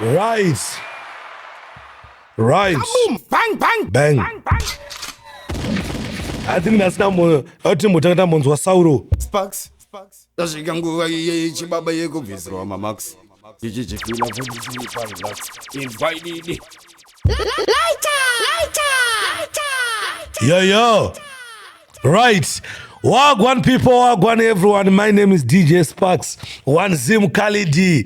Yeah. Right. Bang. I think that's now more. Wa Sauro. Sparks. Tasvika nguva yechibaba yekubvisirwa mamax. Ichi chifila relax. Invited. Yo. Right. Wagwan people, wagwan everyone. My name is DJ Sparks. One Zim Khalidi,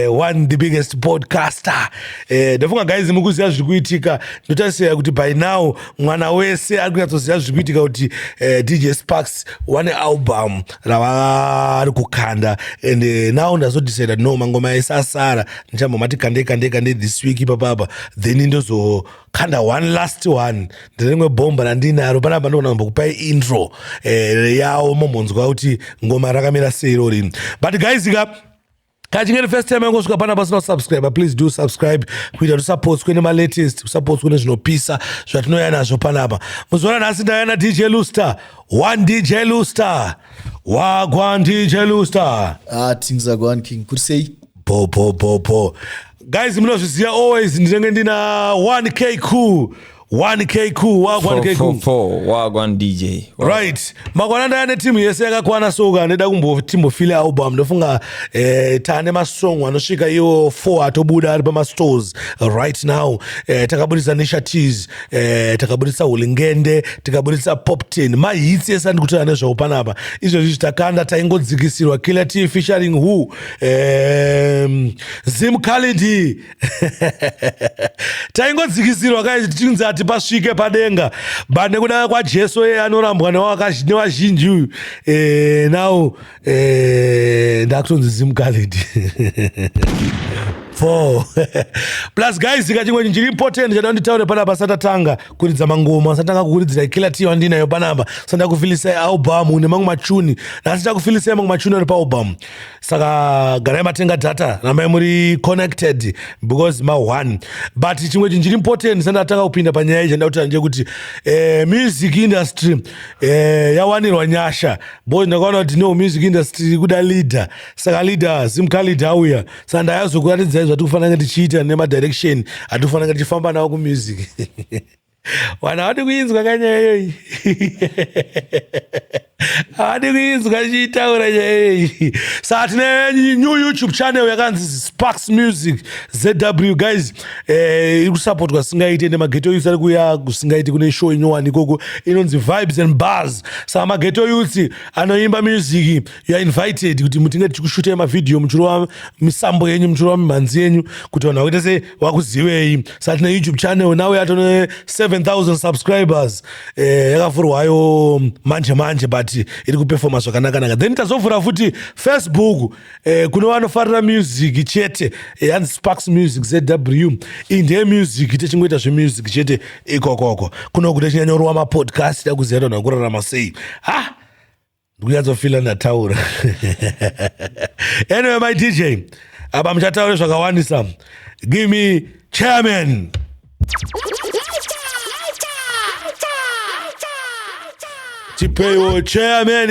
one the biggest podcaster. Ndafunga guys mukuziya zvikuitika. Ndotarisira kuti by now mwana wese arikunyatsoziya zvikuitika kuti DJ Sparks one album ravari kukanda, and now ndazodecide no mangoma esasara ndichambomati kande this week ipapapa, then ndozo kanda one last one nderimwe bomba randinaro panapa ndokupai intro yawo momonzwa kuti ngoma rakamira sei rori. But guys, kachingeni first time yangosvika pana pasina subscribe, please do subscribe kuita support kune latest support kune zvinopisa zvatinoya nazvo panapa. Muzoona nhasi ndayana DJ Luster, one DJ Luster, wagwan DJ Luster. Things are going king. Could say po. Guys, munozviziva always ndinenge ndina 1K cool wagwan 4 wagwan DJ. Right. Makwana ndayane team yese yakakwana soka ndida kumbotimbofile album. Ndofunga tane masong anosvika iwo 4 atobuda ari pamastores right now. Takabudisa Nisha Teas, takabudisa Ulingende, takabudisa Pop 10. Mahits yese andikutaura nezvawo panapa. Izvozvi takanda taingodzikisirwa Killer T featuring who? Zim Khalidi. Taingodzikisirwa guys tichinzi ati pasvike padenga but nekuda kwaJesu anorambwa nevazhinji uyu now ndakutonzi Zim Khalidi. 4 plus guys, chimwe chiri important chada nditaure panapa satatanga kuridza mangoma, satanga kuridzira Killer T wandinayo panapa, sanda kufilisa album nemamwe machuni, nasi takufilisa mamwe machuni ari paalbum. Saka garai matenga data ramai muri connected because one. But chimwe chiri important sandatanga kupinda panyaya iyi chandakutaura ndechekuti music industry yawanirwa nyasha boy. Ndakaona kuti no music industry kuda leader, saka leader Zim Khalidi auya, saka ndayazokuratidza zvatifanira tichiita nemadirection atifanira tichifamba nawo kumusic. Wana wadi kuinzwa kanyaya iyoyi. Hadi kuinzwa chiitaura nyaya. Saka tine new YouTube channel yakanzi Sparks Music ZW guys. Iri kusupportwa singaite nemageto youth ari kuya kusingaite kune show inyowani ikoko inonzi Vibes and Bars. Saka mageto youth anoimba music, you are invited kuti mutinge tichikushuta mavideo muchirova misambo yenyu, muchirova mimhanzi yenyu kuti vanhu vakuita se vakuziwei. Saka tine YouTube channel nawe yatone 7,000 subscribers. Yakavhurwayo manje but iri kuperforma zvakanaka. Then tazovhura futi Facebook kune vanofarira music chete yanzi Sparks Music ZW. Iyi ndiye music techingoita zvemusic chete ikokoko. Kuno kuti chinyanyorowa mapodcast takuziva kuti vanhu vakurarama sei. Ndikunyadzofila ndataura. Anyway my DJ, apa muchataura zvakawandisa. Give me chairman. Chipewo chairman.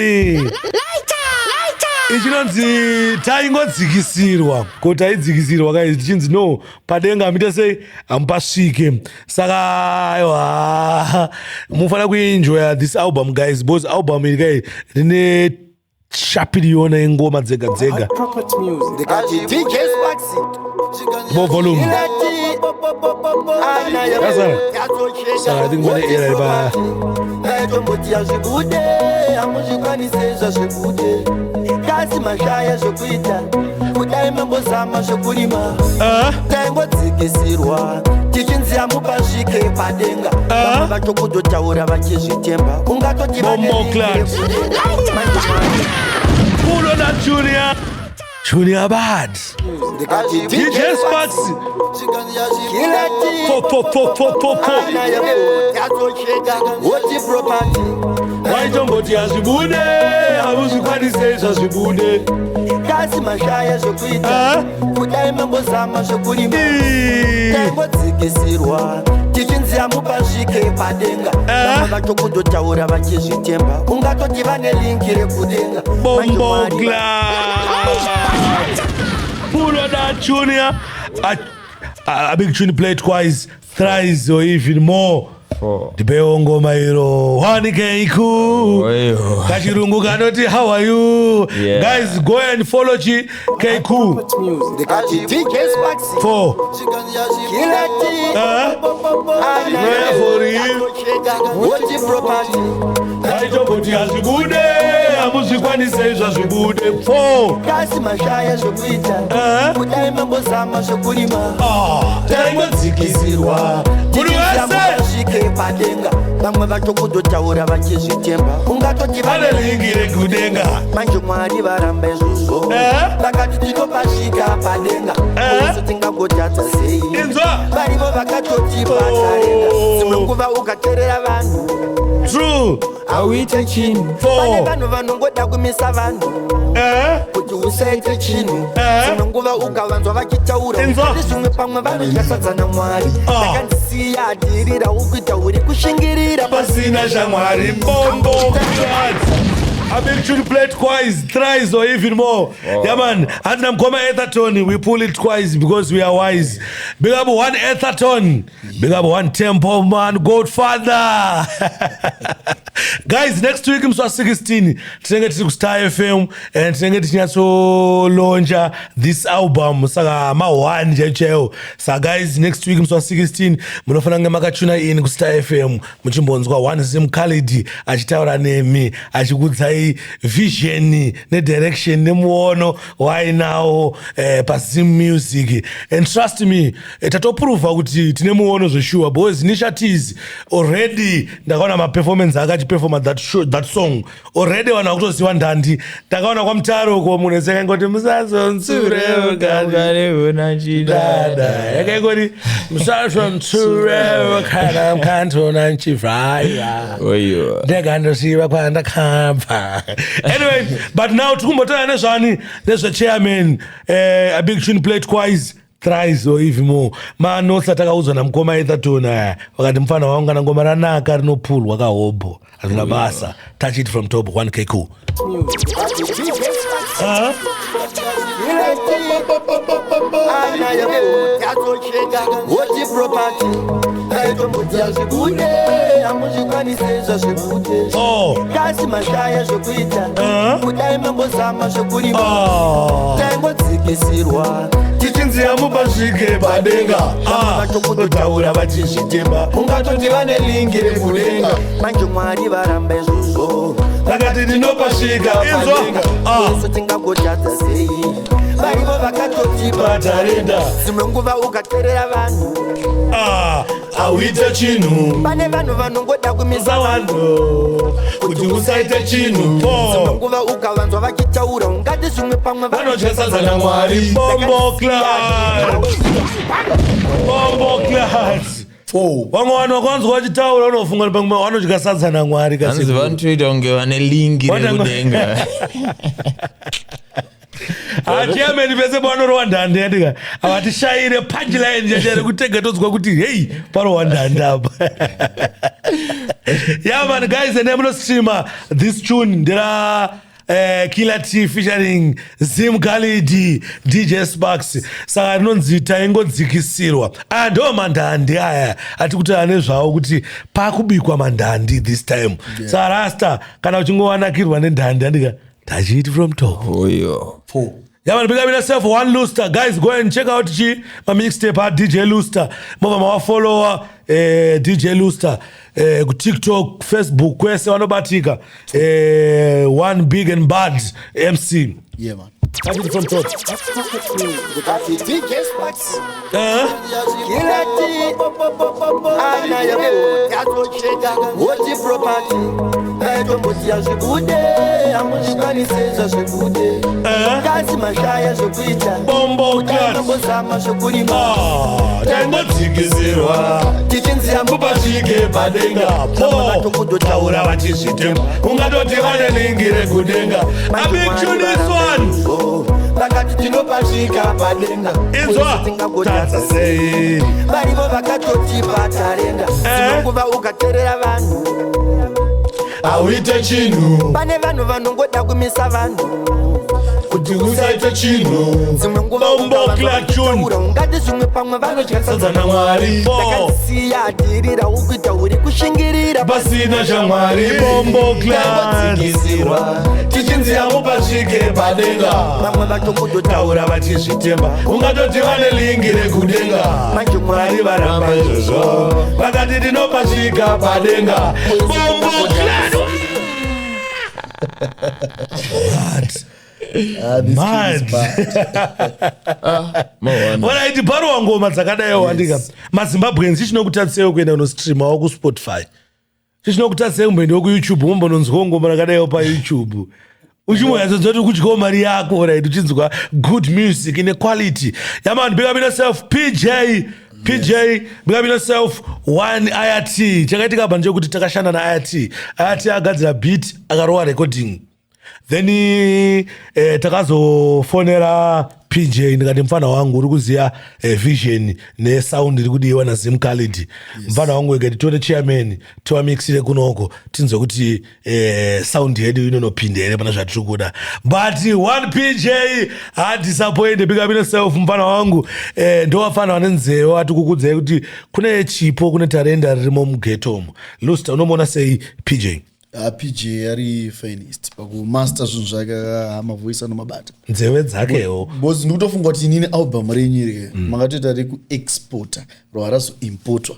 Ichinonzi taingodzikisirwa ko taidzikisirwa guys, tichinzi no padenga amita sei ampasvike. Saka aiwa mufanira kuenjoya this album guys, because album iri guys rine shapiriona ingoma dzega more volume. Saka think mane era riba kasi mashaya zvokuita kudai mambozama zvokurima taingodzikisirwa tichinzi amupasvike padenga vamwe vatokutotaura vachizvitemba ungatoti Pulo na Junior Bad DJ Sparks Woti property Waitomboti azvibude Hamuzvikwanise zvazvibude Kasi mashaya zvokuita Kudai mambozama zvokurima Tangodzikisirwa Tichinziya mupasvike padenga Vamwe vatokutotaura vachizvitemba Ungatoti vane linki rekudenga Bombogla Pull on that junior a big tune played twice, thrice or even more. Dibeo ngoma iro Wani Keiku Kachirungu kanoti how are you guys go and follow Keiku 4 for you Kaitoboti azvibude Hamuzvikwanise zvazvibude 4 Kasi mashaya zvokuita Kudai mambozama zvokurima Tangodzikisirwa Tichinziya padenga vamwe vatokutotaura vachizvitemba ungatoti vane lingi rekudenga manje Mwari varamba izvozvo vakati tinopasvika padenga uso tingangotadza sei varivo vakatotipa tarenda dzimwe nguva ukateerera vanhu true hauite chinhu pane vanhu vanongoda kumisa vanhu kuti usaite chinhu dzimwe nguva ukavanzwa vachitaura zvimwe pamwe vanodyasadza naMwari takandisiya adirira ukuita uri kushingirira pasina shamwari bombo I been to play it twice, thrice or even more. Yeah man, and I'm coming Etherton, we pull it twice because we are wise. Big up one Etherton, big up one Temple man, Godfather. Guys, next week I'm 16. Tinenge tiri Star FM and tinenge tichinyatso launcha this album. Saka ma one chaiwo. So guys, next week I'm 16. Munofana kunge makatuna in ku Star FM. Muchimbonzwa one Zim Khalid achitaura nemi, achikudzai vision ne direction nemuono wainawo pa Zim Music. And trust me, tatoprova kuti tine muono zveshuwa because initiatives already ndakaona ma performance akachiperforma that song already wana kutoziva ndandi ndakaona kwamutaro ko munhu seka ngoti musazonsurewo kare una chidada yakangoti musazonsurewo kana mkantona nchivhaya oyo ndakandosiva kwandakabva anyway but now tikumbotaura nezvani nezvechairman a big tune played twice thrice or even more manotsa takaudzwa namukoma Etherton wakati mufana waungana ngoma ranaka rinopulwa kahobho hazvina basa touch it from top 1K cool kasi mashaya zvokuita kudai mambozama zvokurima tangodzikisirwa tichinziya mupasvike padenga vatokutotaura vachizvitemba ungatoti vane lingi rekudenga manje Mwari varamba izvozvo vakati tinopasvika isu tingangotadza sei varivo vakatotipa tarenda dzimwe nguva ukateerera vanhu hauite chinhu pane vanhu vanongoda kumisa vanhu kuti usaite chinhu dzimwe nguva ukavanzwa vachitaura ungati zvimwe pamwe vanodyasadza naMwari bombo class vamwe vanhu vakwanzwa vachitaura unofunga pamwe vanodyasadza naMwari hanzi vanotoita kunge vane lingi rekudenga chairman vese vanorova ndande yandika avatishayire punchline chachaire kutega todzwa kuti hey parova ndande apa yeah man guys and I'm gonna stream this tune ndera Killer T featuring Zim Khalid DJ Sparks saka rinonzi taingodzikisirwa ndo mandandi aya ati kuti ane zvawo kuti pakubikwa mandandi this time saka rasta kana uchingowanakirwa nendandi andika touch it from top oyo yeah man, big up yourself one Luster guys, go and check out my mixtape at DJ Luster mova follower DJ Luster TikTok Facebook kwese wanobatika one big and bad MC yeah man Have it from top. Bombo kupashike padenga po taura vachizvitema ungatoti vaneningire kudenga. A big tune this one. Vakati tinopashika padenga inzwa tata sei varivo vakatoti patarenga sinonguva ukaterera vanhu auite chinhu pane vanhu vanongoda kumisa vanhu kuti usaite chinhu. dzimwe nguva ukavaura ungati zvimwe pamwe vanotyasadzana Mwari takasiya atirira ukuita uri kushingirira pasina chamwari. Bombo dzikizirwa tichinziyamu pasvike padenga vamwe vatongodotaura taura vachizvitemba ungatoti vanelingire kudenga. manje Mwari varamba izvozvo vakati tinopasvika padenga. Bombo waraiti bharowa ngoma dzakadaiwo andika mazimbabweans chichinokutariseiwo kuenda kunostreamawo kuSpotify, chichinokutarisei kumboendawo kuYouTube umbononzwawo ngoma rakadaiwo paYouTube uchimboyatsonzwa kuti kudyawo mari yako right uchinzwa good music ine quality. Yaman, big up yourself PJ, big up yourself One IRT. Chakaitika banje kuti takashanda na IRT agadzira beat akarowa recording then takazofonera PJ ndikati mfana wangu uri kuziya vision nesound iri kudiwa naZim Khalid. Mfana wangu ikati tore chairman tiwamixire kunoko tinzwe kuti sound yedu inonopinda here pana zvatiri kuda. But One PJ hadisappoint. Big up yourself mfana wangu. Ndo wafana wanenzeo ati kukudzai kuti kune chipo kune talenda ririmo mugetomo. Lusta unomona sei PJ? PJ ari finest pakumaster zvinhu zvake amavoisa nomabata nzeve dzakewo because ndikutofunga kuti inini album renyiri makatoita rekuexporta roharazoimportwa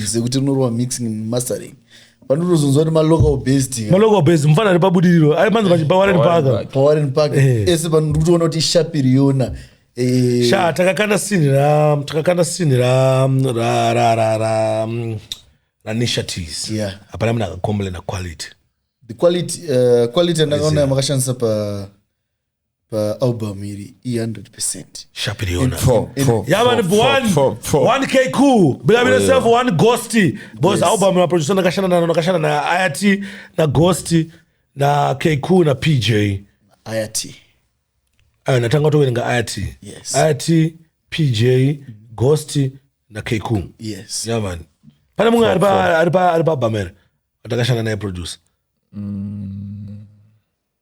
sekuti rinorwa mixing and mastering panotozonzwa kuti malocal based mufana ari pabudiriro ari manzi paWarren Park ese ndikutoona kuti ishapi riona sha takakanda sini ra initiatives hapana mna akakomble na quality ndakaona makashandisa pa album iri 100% shapiriona yaman 1K cool big up yourself One Ghosty boss album na producer nakashana na IRT na Ghosty na K cool na PJ IRT natanga towerenga IRT PJ Ghosty na K cool yaman pana mungu ari pabamera atakashanda naye producer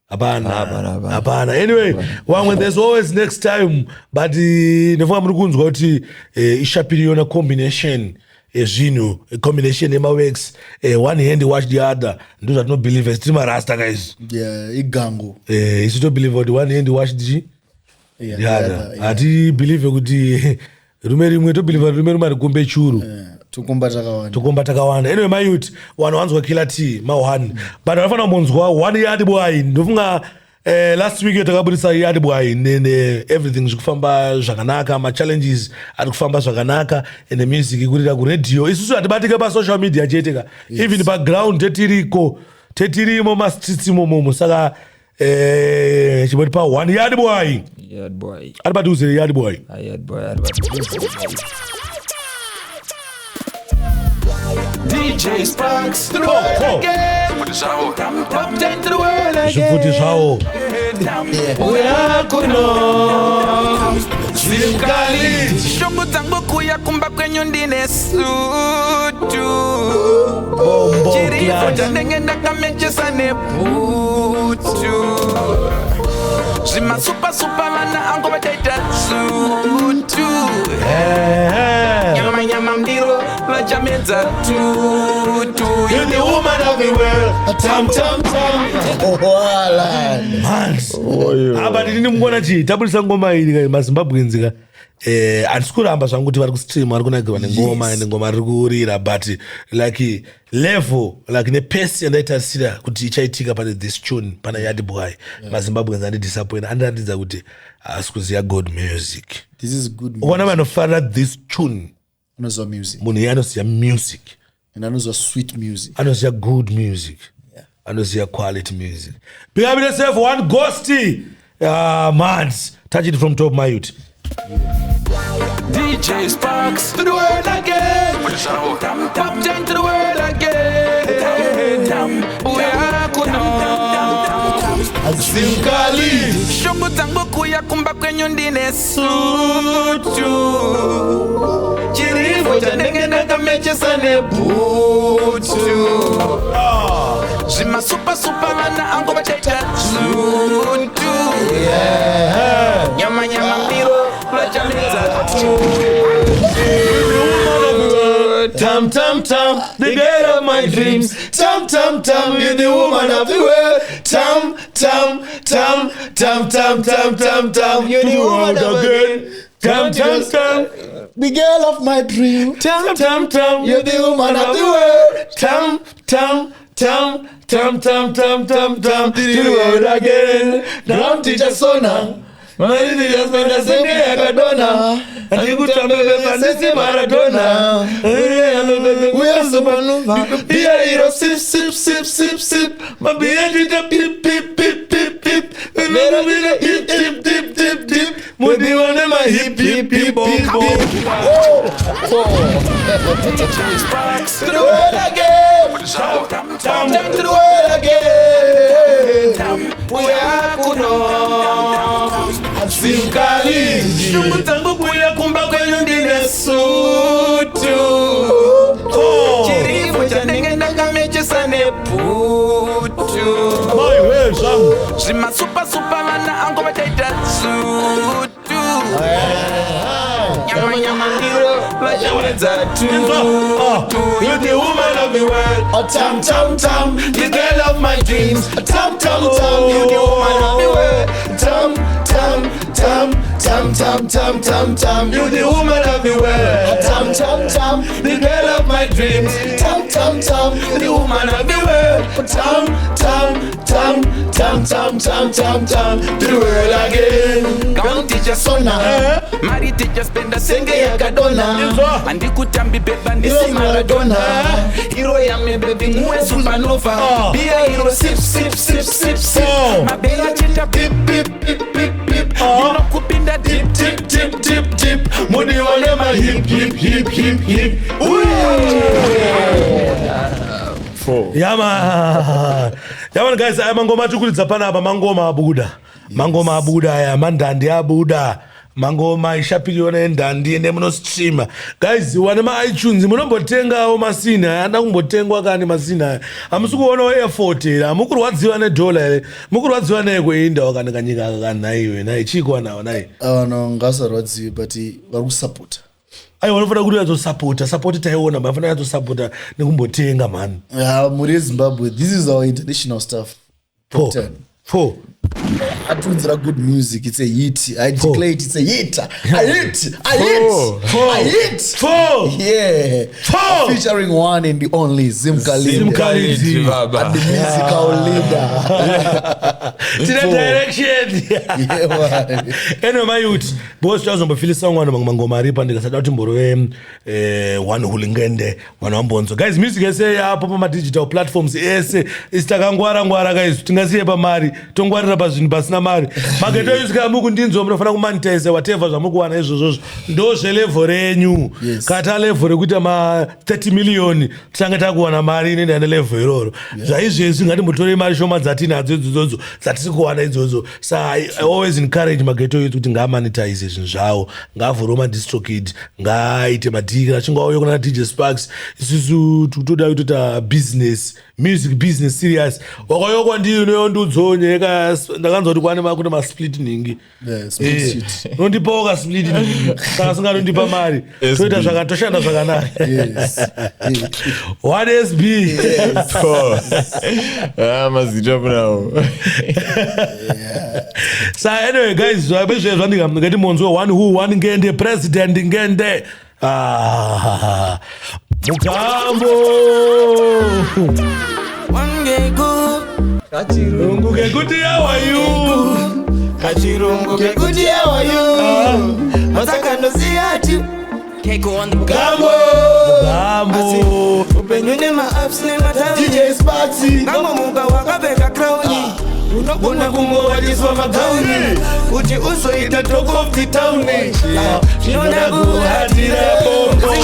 hapana anyway wamwe there's always next time but nefunga muri kunzwa kuti ishapiriona combination ezvinhu combination yemaworks one hand watch the other ndo zvatinobelieve tiri marasta guys igango isi tobelieve kuti one hand watch the other hatibelieve kuti rume rimwe tobelieve rume rumwe rikumbe churu tukomba takawanda anyway my youth vanhu vanzwa Killer T ma1 but vanofana kumbonzwa One Yard Boy. Ndofunga last week takabudisa Yard Boy nene everything zvikufamba zvakanaka, ma challenges ari kufamba zvakanaka and the music ikurira ku radio. Isusu hatibatika pa social media cheteka even background tetirimo ma streets momo saka chiboti pa One Yard Boy ari paduze Yard Boy DJ Sparks to the world again. Top 10 to the world again. We are kuno Zim Khalid. Shongo zangu kuya kumba kwenye ndine sutu Chiri foja nengenda kameche sane putu Zima super wana ango bataita sutu Nyama mdiro Vajamenza tutu You're the woman of the world. Tam. Abadi nini mngona chi tabulisa ngoma ili maZimbabweans ka handisi kuramba zvangu kuti vari kustream vari kunakirwa nengoma ende ngoma riri kurira but like level like nepace yandaitarisira kuti ichaitika pane this tune pana Yardboy mazimbabweans andidisappoint andiratidza kuti hasi kuziva good music. This is good music. Ukona vanofarira this tune Anoziva music. munhu iye anoziva music And anoziva sweet music. anoziva good music anoziva quality music. Big up yourself, one ghosty man, touch it from top my youth. DJ Sparks to the world again. Top 10 to the world again. We are Simkali. shongo zangu kuya kumba kwenye ndine sutu. Chirivo cha nenge nanga meche sane butu. Zima super wana ango bacheta sutu. Nyama miro. Tam tam tam, the girl of my dreams. Tam tam tam, you're the woman of the world. Tam tam tam tam tam tam tam tam, you're the woman of the world. Tam tam tam, the girl of my dream. Tam tam tam, you're the woman of the world. Tam tam tam tam tam tam tam tam, the world again. Drum teacher sona. Mali just menda senge yakadona. Andikutambe bepandisi Maradona. We are supernova. Beer hero sip sip sip sip sip. My beer jita pip pip pip pip pip. Never been a hip dip dip dip dip. Mudi one my hip hip hip bop bop. Sparks To the world again. Tam to the world again. we are Simkali. shungu tangu kuya kumba kwenye ndine sutu. Chirivo cha nenge nanga meche sane putu. Zima super wana ango bacheta sutu. Nyama ndiro bachaweza tu. You're the woman of the world. Oh, tam tam tam, the girl of my dreams. Tam tam tam, you're the woman of the world. Tam tam tam tam tam tam tam tam, you're the woman of the world. Oh, tam tam tam, the girl of my dreams. Tam tam tam, you're the woman of the world. Oh, tam tam tam tam tam tam tam tam, the world again. Come teacher sona. Mari teacher spenda senge yakadona. Andikutambi beba ndisi Maradona. Hero ya me baby mwe supernova. Be a hero sip sip sip sip sip. Mabela chita pip pip pip pip pip. Nino kupinda dip dip dip dip dip. Mudi wale ma hip hip hip hip hip. Yaman guys, aya mangoma tukulidza panapa mangoma abuda. Mangoma abuda aya mandandi abuda. Mangoma ishapiliona endandi ende munostreama. Guys, wane ma iTunes munombotengawo masina, anda kumbotengwa kani masina. Amusukuona effort era, mukurwadziwa nedola ere. Mukurwadziwa nekuenda wakana kanyika kana iwe naye chikwa nawo naye. No ngasarwadziwe but vari kusupport. Ayo vanofana kuti vazosapota support taiona vanofana vazosapota nekumbotenga man. Muri Zimbabwe, this is our international stuff. Top 10. 4 Atunzira good music, it's a hit. I declare it, it's a hit. A hit. A hit. 4 Yeah. 4 Featuring one and the only Simkali. And the musical leader. to the direction. Yeah, man. Anyway, my youth, boss tazombophila sangwana mangoma aripa ndikasada kuti mborowe one hulingende wana mbonzo. Guys, music ese yapo pa digital platforms ese isitakangwara guys, tingasiye pa mari tongwarira pa zvinhu pasina mari. Mageto yusika muku ndinzo munofana kumonetize whatever zvamukuwana izvozvo ndo zvelevel renyu. Kata level rekuti ma 30 million tisange takuwana mari ine level iroro. Zvaizvezi ngati mutore mari shoma dzatinadzo idzodzo dzatiri kuwana idzodzo. So I always encourage mageto youth kuti ngamonetize zvinhu zvavo, ngavhure maDistroKid, ngaaite madhiki achinga auya kuna DJ Sparks. Isusu toda kuita business music business serious wakayokwa ndiyo neyondudzonye ndakanzoti kwane ma split ningi nondipa split ningi saka singanondipa mari toita zvakatoshanda zvakanaka what SB mazita punawo so anyway guys zvandingati monzwe one who one ngende president ngende mukambo kachirungu kekuti yawayu kekuti yawayu matakandosiyati mukambo upenyu nema-ups nema-downs DJ Sparksy ngamomuka wakapfeka crown unogona kungowatiswa magauni kuti uzoita talk of the town zvinoda kuhatira bongo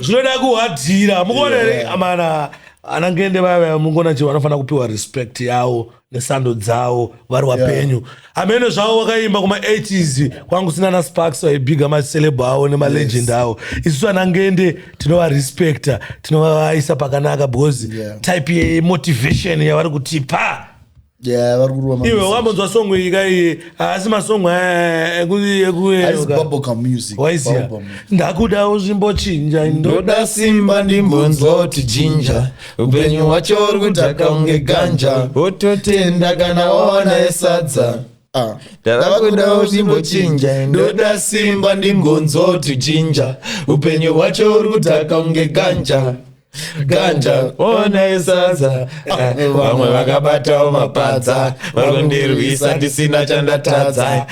zvinoda kuhatira mukonere amana anangende vaya mungona chivo vanofana kupiwa respect yavo nesando dzavo vari wapenyu amene zvavo vakaimba kuma-80s kwangu sina na Sparks vaibhiga maceleb avo nemalegend avo isusu anangende tinovarespekta tinovaisa pakanaka because type yemotivation yavari kutipa iwe wambonzwa songo ikai asi masongo waisiya ndakudawo zvimbochinja ndoda simba ndimbonzoti jinja upenyu wacho uri kudhaka unge ganja wototenda kana wawana esadza ndavakudawo zvimbochinja ndoda simba ndingonzoti jinja upenyu wacho uri kudhaka unge ganja ona esadza vamwe vakabatawo mapadza vakundirwisa ndisina chandatadza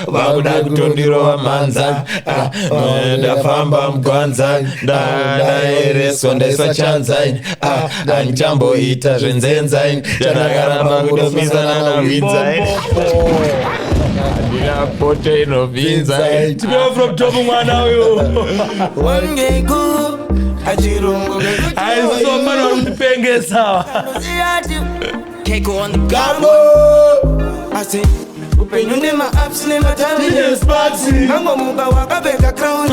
vakuda kutondirova manza ndafamba mugwanza ndaereswa ndaiswa chanzaini handichamboita zvenzenzaini chandakaramba kudomisana nomidzaini ndinapoto inobvinzaini tikuyo from top mwana uyo achirungu aizomana varikutipengesa asi upenyu nema-ups nema-downs ngamomuka wakapfeka crown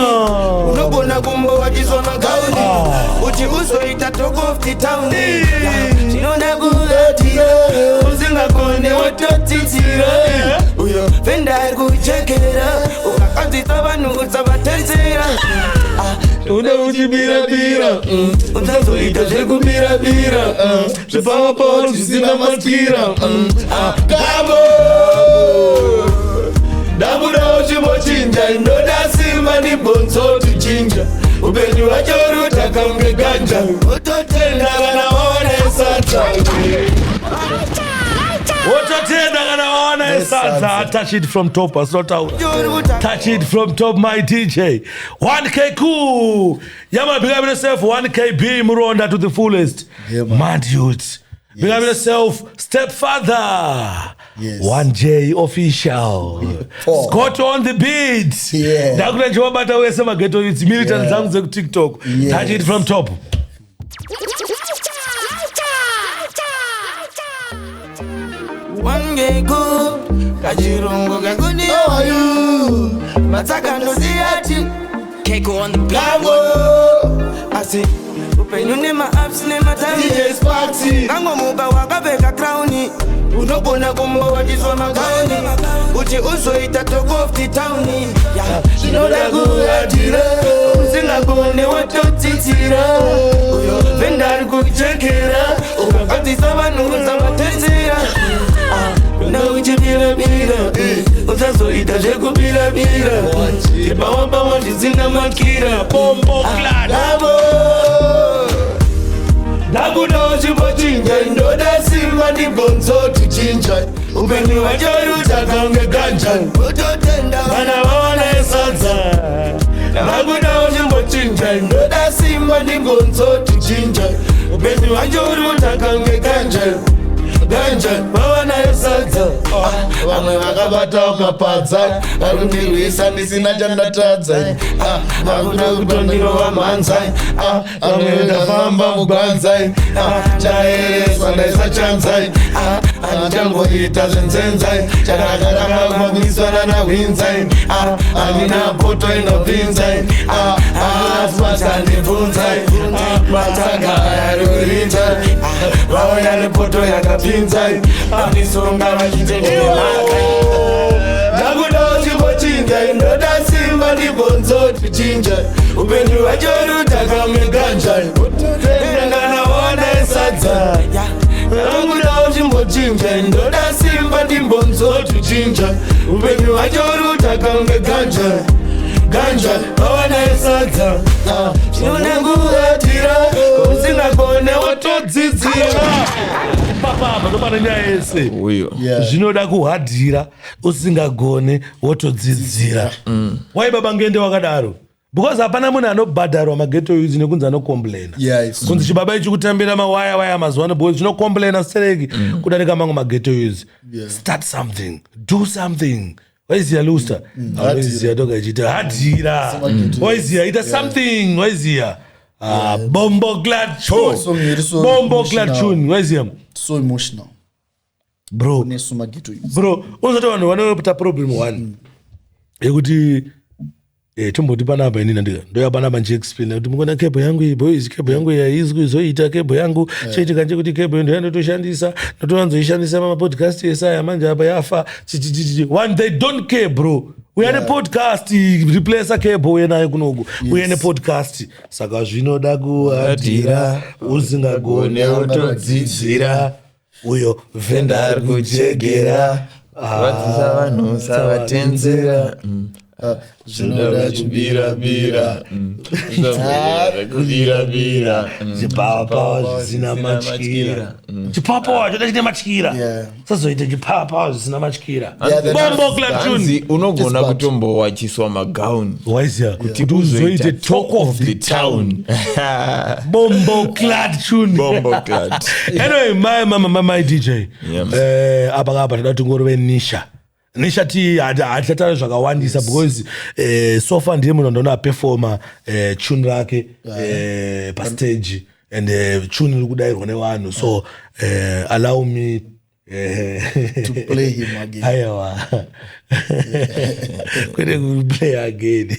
unogona kumbowatiswa magauni kuti uzoita talk of the town zvinoda kuhatira usingakone watotitsira uyo venda ari kuchekera ukakadzisa vanhu utsavatenzera uda uchibirabira usazoita zvekubirabira zvepamaporo zvisina matkira kambo ndabudawo chimbochinja ndoda simba ndibhonzoti chinja upenyu wacho uri kudhaka unge ganja utotenda kana waona esadza wototenda kana waona esadza touch it from top asinotaura touch it from top my DJ 1K cool yama big up yourself 1KB muronda to the fullest mad youth big up yourself step father 1J official Scott on the beat ndakuta nchiwabata wese mageto youth militant zangu zeku TikTok touch it from top wangeko kachirungu kekuti yawayu matakandosiyati kambo asi upenyu nema-ups nema-downs ngamomuka wakapfeka crown unogona kumbowatiswa magauni kuti uzoita talk of the town zvinoda kuhatira usingakone watotitsira uyo venda ari kuchekera ukakadzisa vanhu utsavatenzera ndauchibirabira usazoita zvekubirabira tipawapawa zvisina makira bombokladavo ndabudawo chimbochinja ndoda simba ndibhonzoti chinja upenyu wacho uri kudhaka unge ganja utotenda kana vaona esadza ndabudawo chimbochinja ndoda simba ndibhonzoti chinja upenyu wacho uri kudhaka unge ganja vawana esadza vamwe vakabatawo mapadza vakundirwisa ndisina chandatadza vakuda kutondirova manza vamwe ndafamba mugwanza chaereswa ndaisa chanzai Anjangoita zvenzenzai chakakarangamiswana nawinzai anina poto inobvinzai aswasandibvunzai matanga yarurinzai vauya nepoto yakapinzai anisonga vachitengemaka ndakuda chimbochinjai ndoda simba ndibonzoti chinjai upenyu vachorutakamenganjai ndanganaona esadza ndakuda chimbochinjai ndoda simba ndimbonzoti chinjai upenyu vachorutakamenganjai ganja vaona esadza chinonanguvatira usingagone wotodzidzira papapa ndopana nyaya yese zvinoda kuhadhira usingagone wotodzidzira. Wai baba ngende wakadaro because hapana munhu anobhadharwa mageto youth nekunzi anokomplaina kunzi chibaba ichi kutambira mawaya mazuva ano because zvinokomplaina stereki kudarika mamwe mageto youth. Start something, do something. Waiziya Luster? Waiziya toka ichita hadhira. Waiziya ita something. Waiziya Bombo Glad Tune. Bombo Glad Tune. Waiziya so emotional bro. Unzata vanhu vanopata problem one yekuti tomboti panapa inini ndika ndoya panapa njiexplain kuti mukona cable yangu iyi boys, cable yangu yaizwi zoita cable yangu chaitika nje kuti cable ndo yanotoshandisa notowanzoishandisa mapodcast esaya manje apa yafa one they don't care bro. Uyane podcast replace cable uyenayo kunoku uyane podcast saka zvinoda kuhadhira usingagone wotodzidzira uyo vhenda ari kujegera vadzisa vanhu savatenzera zvinoda chibirabira kubirabira chipapawa zvisina matyira chipapawa choda chine matyira sazoita chipapawa zvisina matyira. Bombo Glad Tune unogona kutombowachiswa magauni waiziya kuti uzoite talk of the town. Bombo Glad Tune. Anyway, my DJ apa kapa toda tingorove nisha ti hatatara zvakawandisa because so far ndiye munhu andoona performa tune rake pastage and tune iri kudairwa nevanhu so allow me to play him again. Aiwa kwete kuplay again.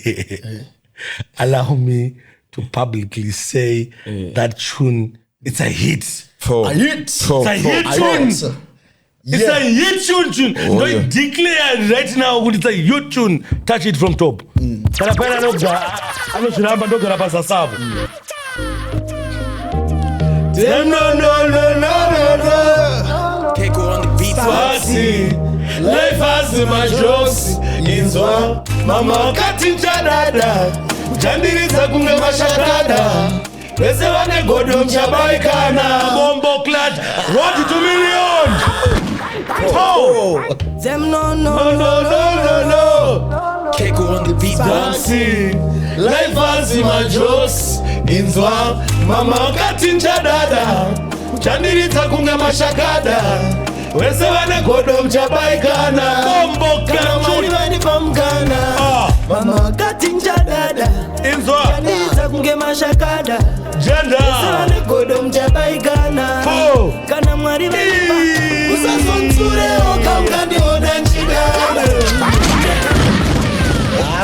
Allow me to publicly say that tune, it's a hit. A hit. It's a hit tune. It's a hit tune. No, you declare right now it's a hit tune. Touch it from top. Kana pena anozviramba ndogara pasasapo. No. Keiko on the beat. Fasi, life has my jokes. Inzwa, mama wakati mchadada uchandiridza kunge mashakada vese vane godo mchabaikana. Bombo Glad, road to million. Them no. Keiko on the beat. Fasi, life has my jokes. Inzwa, mama wakati mchadada uchandiridza kunge mashakada wese vane godo mchabaikana. Bombo Glad Tune. Vani pamkana mama wakati mchadada Inzwa niza kunge mashakada Jenda sane godo mchabaikana kana mwari vanipa usazonzure okamkandiona nchidana.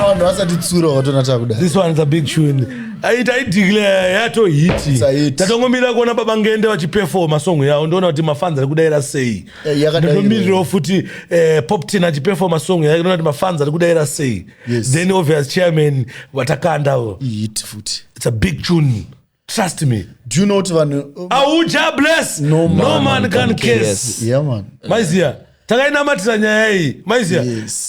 Vanhu vasati tsura watonata kuda. This one is a big tune. I declare yato hiti. Tatongomira kuona baba ngende vachiperforma song yao ndoona kuti mafans ari kudaira sei. Ndomiriro futi Pop Teen achiperforma song yao ndoona kuti mafans ari kudaira sei. Then obvious chairman watakanda hit futi. It's a big tune. Trust me. Do you know what vanhu Auja bless. No man can kiss. Yeah man. Maizia. Takainamatira nyaya iyi. Maizia.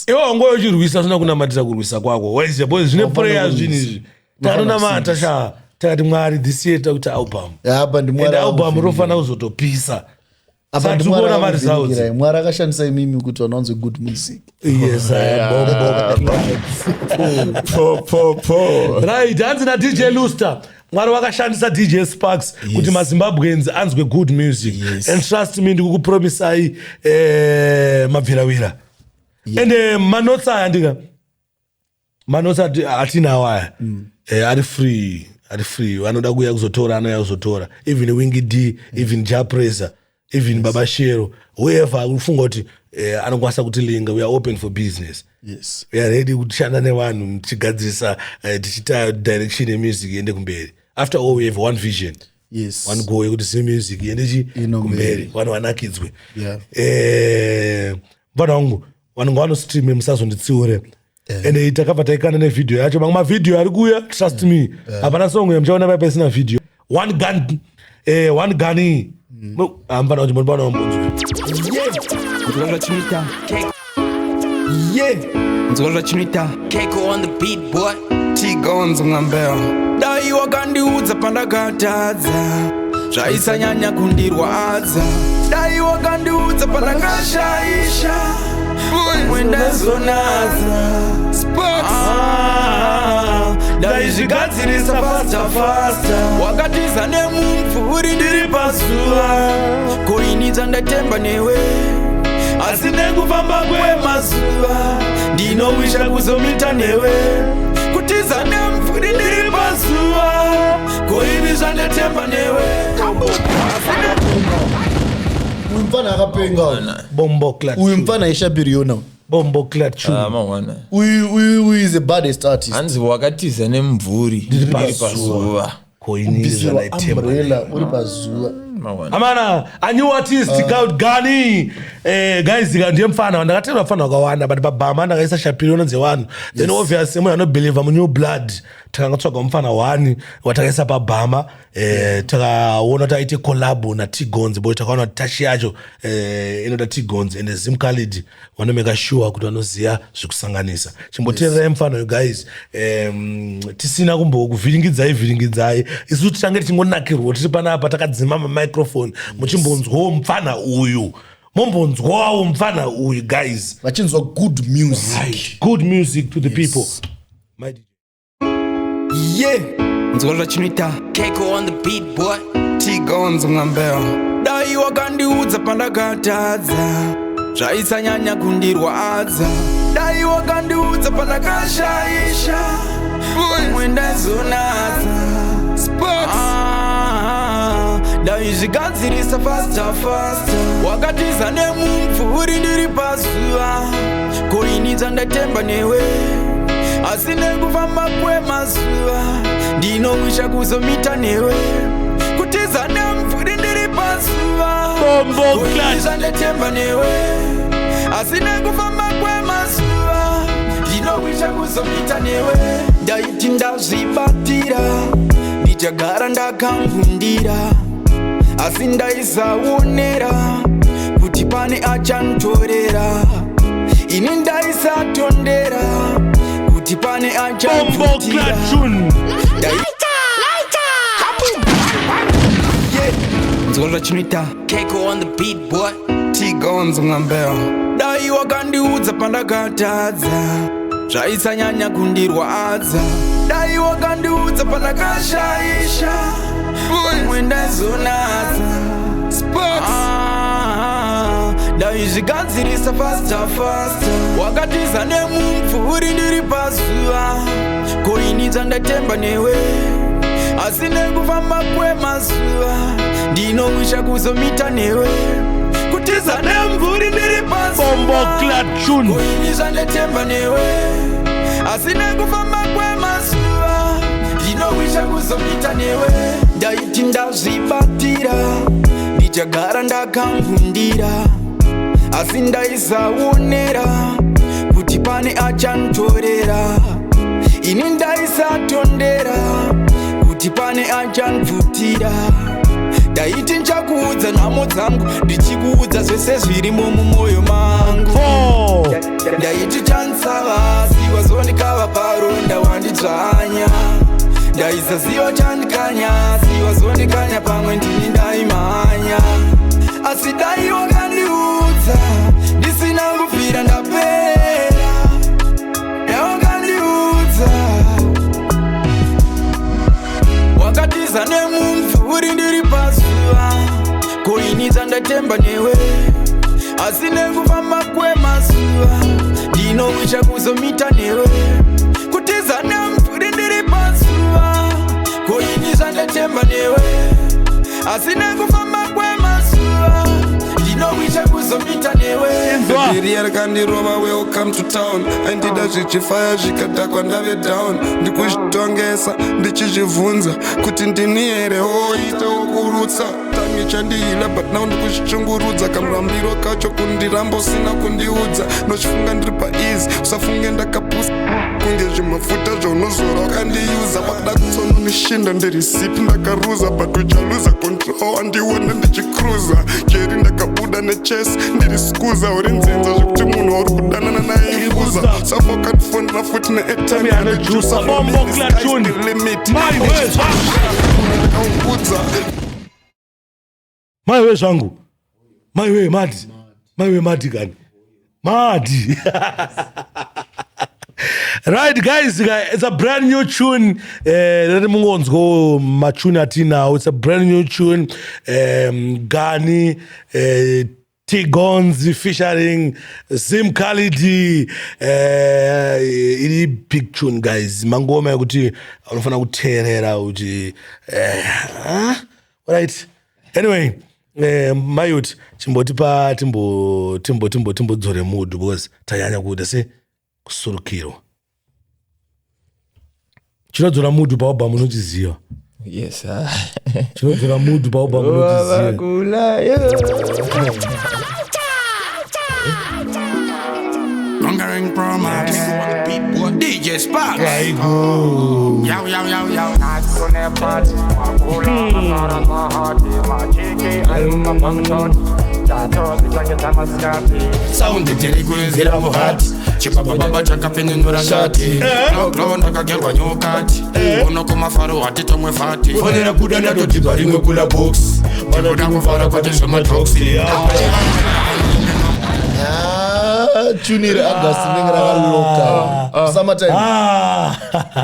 Iwe wangoyo uchirwisa sina kunamatira kurwisa kwako. Waizia boys zvine prayers zvinizvi. Takanamata sha. Takati Mwari this year takuti album. Apa ndi Mwari. Album rofana kuzotopisa. Apa ndi Mwari akashandisa imimi kuti vanonze good music. Yes, right, hanzi na DJ Luster. Mwari wakashandisa DJ Sparks kuti maZimbabweans anzwe good music. And trust me ndikukupromisai mabvirawira. And manotsa andika. Manotsa atina awaya. Ari free. Vanoda kuya kuzotora anoya kuzotora. Even Wingy D, even Japresa. even Baba Shero, whoever ufunga kuti anokwanisa kutilinga, we are open for business. Yes. We are ready kushanda nevanhu tichigadzirisa tichita direction yemusic iende kumberi. After all, we have one vision. Yes. One goal yekuti se music iende kumberi, vanhu vanakidzwe. Vanhu vangu vanhu vanostream musazonditsiure. And takabva taikanda nevidhio yacho, mamwe mavidhio ari kuuya, trust me, hapana song yamuchaona paipa isina video. One gun hamfana kuti munobana wambunzwe. Nzolra chinoita Keiko on the beat boy T-Gonzo ngambeo Dai wakandiudza pandakatadza Zvaisanyanya kundirwadza Dai wakandiudza pandakashaisha Mwendazonaza Sports Dai zvigadzirisa fasta Wakatiza nemumvuri ndiri pazuva Koinidza ndatemba newe asi nekufamba kwemazuva ndinowisha kuzomita newe kutiza nemvuri ndiri pazuva koini zvandatemba newe uyu mfana akapenga bombo clat uyu mfana ishabiriona bombo clat uyu is the baddest artist hanzi wakatiza nemvuri ndiri pazuva koini zvandatemba uri pazuva amana a new artist called Gani guys ndiye mfana ndakatenda mfana wakawanda but babama ndakaisa Shapiro unonze vanhu then obviously mwe anobelieve mu new blood takangotsvaga mufana wani watakaisa pabhama takaona kuti aite collab na T-Gonzo boy takaona touch yacho inoda T-Gonzo and Zim Khalid wanomeka sure kuti vanoziya zvikusanganisa chimbotererai mufana you guys tisina kuvhiringidzai isu titange tichingonakirwa tiri panapa takadzima microphone muchimbonzwawo mufana uyu mombonzwawo mufana uyu guys vachinzwa good music right. Good music to the people my DJ. Nzolra chinoita Keiko on the beat boy T-Gonzo ngambeo Dai wakandiudza pandakatadza Zvaisanyanya kundirwadza Dai wakandiudza pandakashaisha Mwendazonaza Sports Dai zvigadzirisa fasta Wakatiza nemumvuri ndiri pazuva Koinidza ndatemba newe asi nekufamba kwemazuva ndinowisha kuzomita newe kutiza nemvuri ndiri pazuva koinidza ndatemba newe asi nekufamba kwemazuva ndinowisha kuzomita newe ndaiti ndazvibatira ndichagara ndakangundira asi ndaisaonera kuti pane achantorera ini ndaisatondera kuti pane achantorera Nzolra chinoita Keiko on the beat boy T-Gonzo ngambeo Dai wakandiudza pandakatadza Zvaisanyanya kundirwadza Dai wakandiudza pandakashaisha Mwendazonaza Sports Dai zvigadzirisa fasta Wakatiza nemumvuri ndiri pazuva Koinidza ndatemba newe asi nekufamba kwemazuva ndinowisha kuzomita newe kutiza nemvuri ndiri pazuva koinidza ndatemba newe asi nekufamba kwemazuva ndinowisha kuzomita newe ndaiti ndazvibatira ndichagara ndakangundira asi ndaisaonera kuti pane achantorera ini ndaisatondera kuti pane achanbvutira ndaiti nchakuudza nhamo dzangu ndichikuudza zvese zvirimo mumwoyo mangu ndaiti chansava siwa zondikava paronda wandidzvanya ndaisaziva chandikanya siwa zondikanya pamwe ndini ndaimhanya asi dai wakandiudza ndisina kubvira ndapera yawakandiudza wakatiza nemumvuri ndiri pazuva koinidza ndatemba newe asi nekufamba kwemazuva ndinowisha kuzomita newe kutiza nemumvuri ndiri pazuva koinidza ndatemba newe asi nekufamba kwemazuva ndinowisha kuzomita newe Iriya kandirova welcome to town Andida zvichifaya zvikadhakwa ndave down Ndikuzvitongesa ndichizvivhunza kuti ndini here oita wokurutsa Tangi chandihila but now ndikuzvichungurudza Kamurambiro kacho kundirambo sina kundiudza Nochifunga ndiri paeasy usafunge ndakapusa Kunge zvimafuta zvaunozora wakandiuza Pakada kutsononishinda ndiri sipi ndakaruza But uchaluza control andiona ndichikruza Jeri ndakabuda nechesi ndiri skuza Uri nzenza zvekuti munhu wauri kudanana naye imbuza Safoka ndifonera futi neetime yanejusa Limit maiwe zvangu maiwe mati kani mati Right guys, it's a brand new tune. Let me go machune atinawo. It's a brand new tune. Gani T-Gonz featuring Zim Khalidi. Ili big tune guys. Mangoma yakuti unafana kuterera uji. Right. Anyway, my youth chimbotipa timbo dzore mood because tayanya kuda se kusurukiro. Chinodzora mudu paoba munochiziva. Yes. Chinodzora mudu paoba munochiziva. Conquering promise. DJ Sparks. Sound tirikuinzira muhati chipapapapa chakapenenura shati Glow ndakagerwa nyokati unokumafaro hatitomwe fati fonera kuda ndatotipa rimwe kula box ndikuda kufara kwate zvemadroxi Tune August local. Summertime.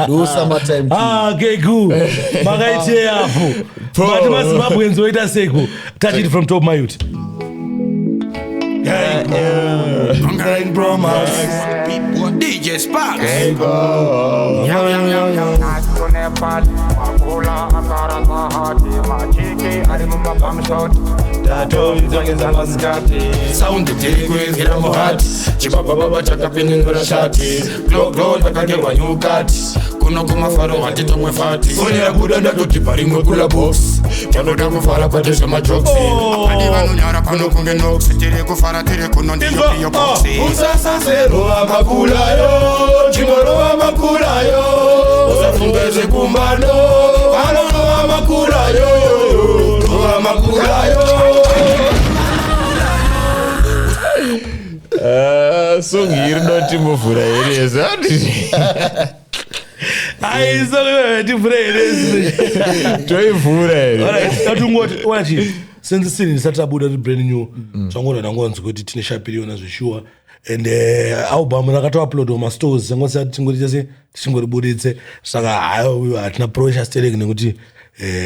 Do summertime. Okay, good. Magaite hapo. But masimabu enzoita seko. Touch it from top my youth. Conquering promise. DJ Sparks. Sound tirikuinzira muhati chipapapapa chakapenenura shati Glow ndakagerwa nyokati kunokumafaro hatitomwe fati fonera kuda ndatotipa rimwe kula box tinoda kufara kwate zvemajoksi apadi vanonyara pano kunge noksi tiri kufara tiri kuno ndiyopiyo boxi usasaserova makulayo chingorova makulayo usafunge zvekumbano vanorova makulayo rova makulayo Song here not movura here. Ai so tivura here. Toivura here. Alright, tatungoti wachi since sini satabuda the brand new. Changona ndangonzi kuti tine shapiriona zvishua and album rakatoa upload on my stores ngosa tingoti chase tingoribuditse saka hayo atina pressure sterek nekuti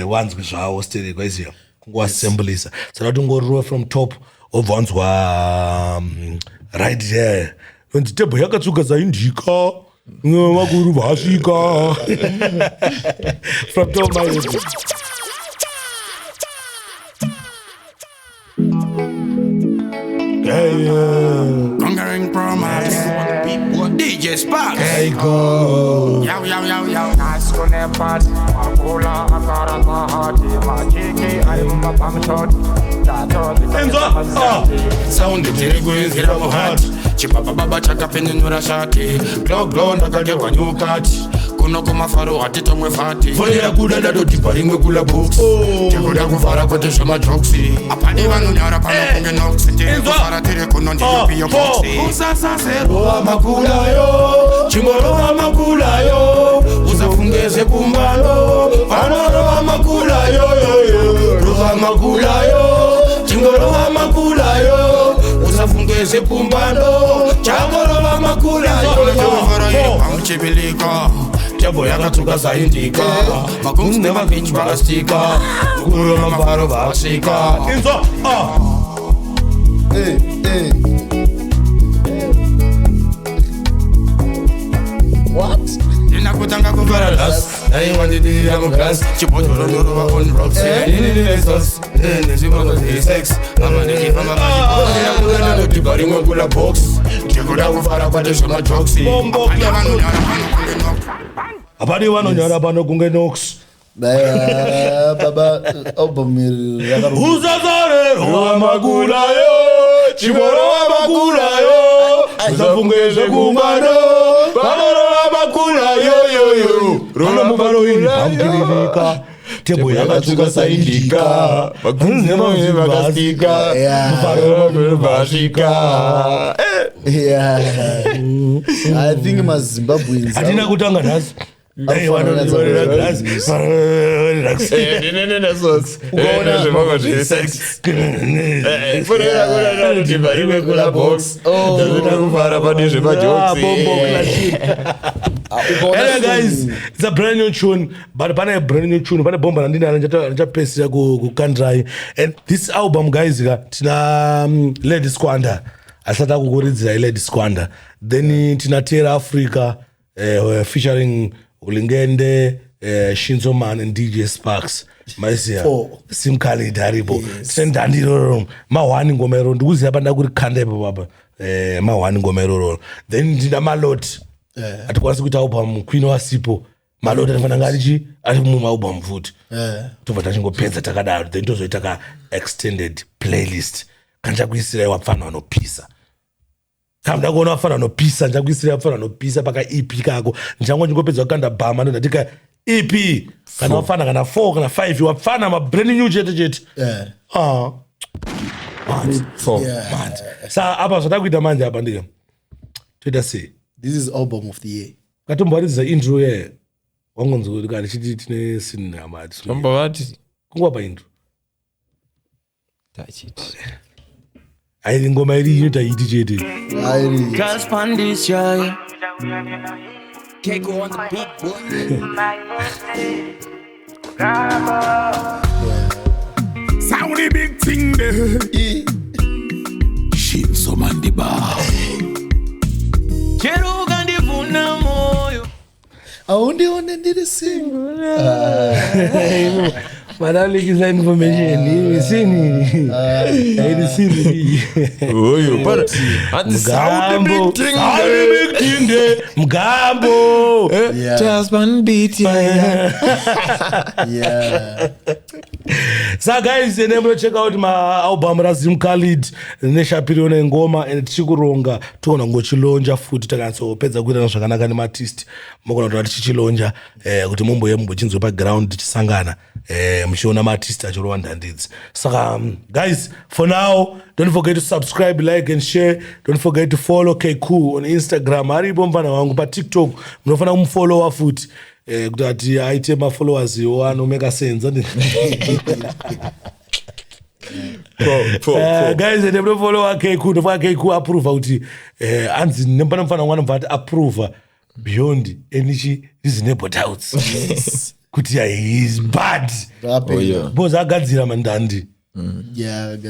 wanzwe zvawo sterek waziya kungo assemblisa saka tungorwa from top obvanzwa right there and table yakatsuka zaindika vakuru vasvika from top my head. Conquering promise. DJ Sparks. Hey go. Yo. Sound tirikuinzira muhati chipapapapa chakapenenura shati Glow ndakagerwa nyokati kunokumafaro hatitomwe fati fonera kuda ndatotipa rimwe kula box tikuda kufara kwate zvemajoksi apadi vanonyara pano kunge noksi tiri kufara tiri kuno ndiyopiyo boxi usasaserova makulayo chingorova makulayo usafunge zvekumbano vanorova makulayo rova makulayo chingorova makulayo usafunge zvekumbano changorova makulayo amuchibilika tebo yakatsuka zaindika makunzi nevabinchi vakastika ukuru mafaro vasvika What? ndinakutanga kuparadise aiwandidira mugasi chibhodhoro ndorova on rocks ndinini nesos sex amanekifamba rimwe kula box ndikuda kufara kwate zvemajokes apani vanonyara pano kunge nox baba album uzazarerwa makulayo chiborowa makulayo usafunge zvekumwano vanorowa makulayo yoyo rolamuvanoiripamkiririka tebo yakatsuka saindika vakunzemauzi vakasika vasvika I think maZimbabweans hatina kutanga nhasi guys, it's a brand new tune, but pane brand new tune, pane bomba nandina anachapesira kukandrai. And this album guys, tina Lady Squander, asata kukuridzira Lady Squander. Then tina Terra Africa, featuring Ulingende, Shinzo Man and DJ Sparks. Maisia Sim Khalid Haribo Sendandiro Mawani Ngomero nduzi hapa ndakuri kande baba Mawani Ngomero then ndina Malot atukwanisa kuita album Queen Wasipo Malot anafana ngalichi ari mu album futhi tobva tachingopedza takadaro then tozoita ka extended playlist kanja kuisira wapfana vanopisa kamda kuona wapfana vanopisa njakuisira wapfana vanopisa paka EP kako njangopedza kukanda bhama ndonatika EP kana wafana kana 4 kana 5 wafana ma brand new chete sa apa zvatakuita manje apa ndika toita sei this is album of the year katomboaridza intro ye wangonzi kuti kana chiti tine scene amati tombovati kungwa intro airi ngoma iri inoita iti chete Can't go on the beat, boy. Soundy big thing there. Shinzo Mandiba. Cheruga ndivuna moyo. Aundione ndiri single. Manalikisa information sini oyo but Mgambo Mgambo just one beat yeah. So guys enable check out my album Razim Khalid neshapiriwo nengoma and tichikuronga tona ngochilonja futi takatsopedza kuita zvakanaka neartist mukona kuti tichilonja kuti mumbochinzwe pa ground tichisangana muchiona maartist achirova ndandidzi saka guys for now don't forget to subscribe, like and share. Don't forget to follow Keku on Instagram aripo mfana wangu pa TikTok munofana kumfollowa futi kuti ati aite mafollowers anomeka sense guys don't follow Keku ndofa Keku approve kuti anzi nempana mfana wangu mfana approve beyond any reasonable doubts kuti he is bad boza agadzira mandandi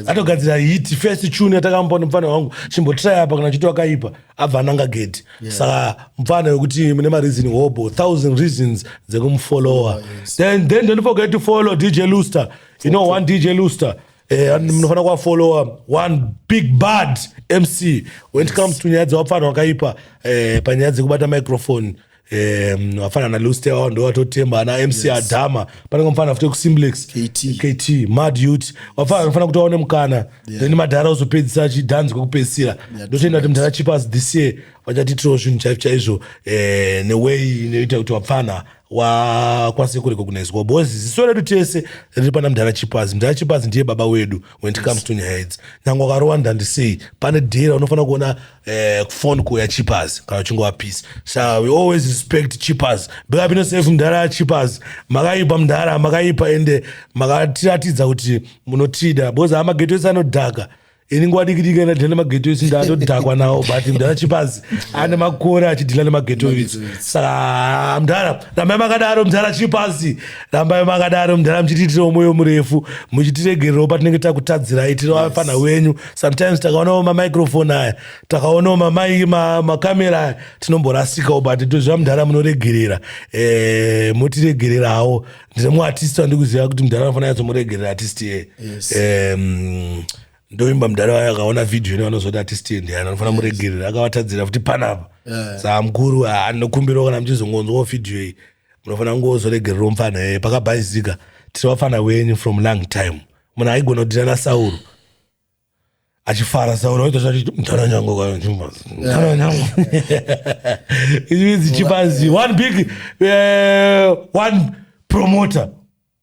atogadzira hit first tune atakampa mfana wangu chimbotry apa kana chito akaipa abva nanga gate saka mfana wekuti mune ma reason hobo 1000 reasons dzekumfollower then don't forget to follow DJ Luster. You know one DJ Luster munofana kwa follow one big bad MC when it comes to nyaya dzawapfana wakaipa panyaya dzekubata microphone wafana na Luster ndo watotemba na MC Adama panenge mfana futi kusimblex KT Mad Youth wafana kuti aone mukana then madhara uzopedzisa chidance kwekupedzisira ndotoenda kuti mudhara chipas this year vachatitirawo zvinhu chaizvo neway inoita kuti wapfana wakwanise kurecognizwa because ziso redu tese riri pana mudhara chipazi ndiye baba wedu when it comes to nyaya idzi nyange wakarowa ndisei pane dhera unofanira kuona phone call yachipazi kana uchinge wapisa so we always respect chipazi backup inosefu mudhara yachipazi makaipa mudhara makaipa ende makatiratidza kuti munotida because amageto ese anodhaka ini nguva diki ndandina mageto isi ndadodhakwa nawo but mudhara Chipazi ane makore achidhila nemageto isi. Saka mudhara rambai makadaro, mudhara Chipazi rambai makadaro, mudhara muchitiitirawo mwoyo murefu, muchitiregererawo patinenge takutadzirai tiri vafana wenyu. Sometimes takaonawo mamicrophone aya, takaonawo makamera aya, tinomborasikawo but tozviva mudhara munoregerera, motiregererawo. Ndine muartist wandikuziva kuti mudhara anofanira yazomuregerera artist iye. Ndoimba mudhara wayo akaona video ine vanozoti artist iye ndiani anofanira muregerera, akavatadzira futi panapa. Saka mukuru anokumbirawo kana muchizongonzwawo video iyi munofanira kungozoregererawo mufana pakabhaizika tiri vafana wenyu from long time. Munhu aigona kudhira naSauro achifara Sauro aitosati mudhara nyango it means Chipazi one big one promoter,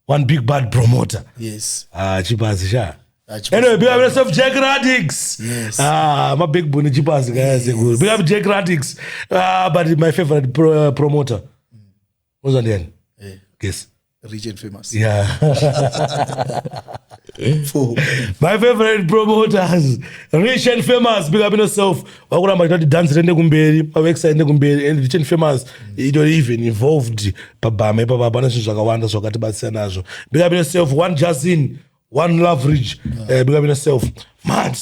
one big bad promoter. Yes. Chipazi sha. Chipazi. Anyway, big up yourself, Jack Radix. Yes. My big bunny Chipazi guys. Big up Jack Radix. But my favorite promoter. What's on the end? Guess. Rich and famous. Yeah. Four. My favorite promoters, Rich and Famous. Big up yourself. Wakuramba kuti dance rende kumberi, paweksa rende kumberi, and Rich and Famous it don't even involved pabama ipapa pana zvinhu zvakawanda zvakatibatsira nazvo. Big up yourself, one Jasin, one Love Ridge. Big up yourself. Mad.